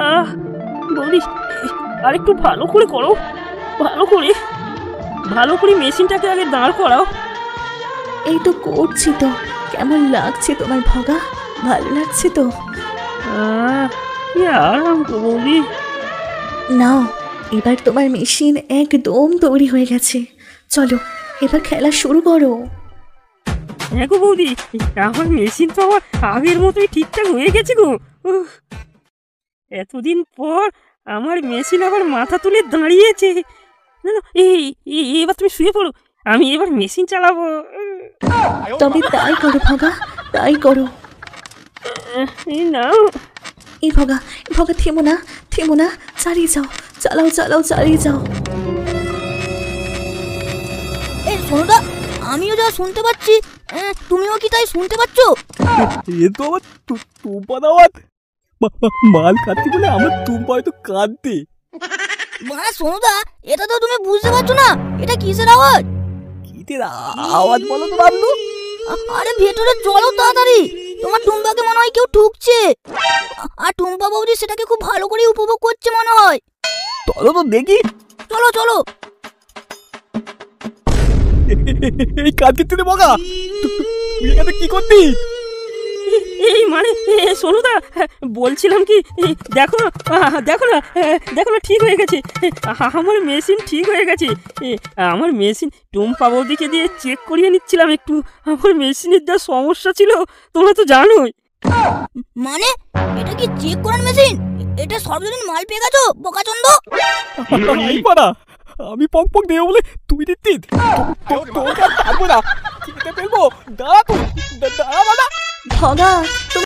আহ বৌদি, আরেকটু ভালো করে করো, ভালো করে মেশিনটাকে আগে দাঁড় করাও। এই তো করছি তো। কেমন লাগছে তোমার ভগা? ভালো লাগছে তো? কি আরাম তো বৌদি। নাও, এবার তোমার মেশিন একদম তৈরি হয়ে গেছে। চলো এবার খেলা শুরু করো। হ্যাঁ গো বৌদি, আমার মেশিন তো আমার আগের মতোই ঠিকঠাক হয়ে গেছে গো। এতদিন পর আমার মেশিন আবার মাথা তুলে দাঁড়িয়েছে। না না, এবার তুমি শুয়ে পড়ো, আমি এবার মেশিন চালাবো। তবে তাই করো ভগা, তাই করো। নাও। এই ভগা, ভগা থেমো না, থেমো না, চালিয়ে যাও, চালাও চালাও, চালিয়ে যাও। এই সোনুদা, আমিও যা শুনতে পাচ্ছি, তুমিও কি তাই শুনতে পাচ্ছ? এ তো আমার টুম্পা দাওয়াত। মাল খাচ্ছি বলে আমার টুম্পা হয়তো কাঁদতে। মানে সোনুদা, এটা তো তুমি বুঝতে পারছো না, এটা কিসের আওয়াজ? কিসের আওয়াজ বলো তো বাবলু? আরে ভেতরে চলো তাড়াতাড়ি, তোমার টুম্পাকে মনে হয় কেউ ঠুকছে। আর টুম্পা বৌদি সেটাকে খুব ভালো করে উপভোগ করছে মনে হয়। চলো তো দেখি। চলো চলো। এই কাঁদছিস রে বগা, তুই এখানে কি করছিস? এই মানে সোনুদা, বলছিলাম কি, দেখো না ঠিক হয়ে গেছে, আমার মেশিন ঠিক হয়ে গেছে। আমার মেশিন টুম্পা বৌদিকে দিয়ে চেক করিয়ে নিচ্ছিলাম একটু। আমার মেশিনের যা সমস্যা ছিল তোমরা তো জানোই। মানে এটা কি চেক করার মেশিন? এটা সর্বজনীন মাল পেয়ে গেছো বোকাচন্দ? আমি পক পক দেবো বলে তুই দিচ্ছিস? তোকে আর পারবো না, খেতে ফেলবো। দাঁড়া তুই, দাঁড়া। ভগা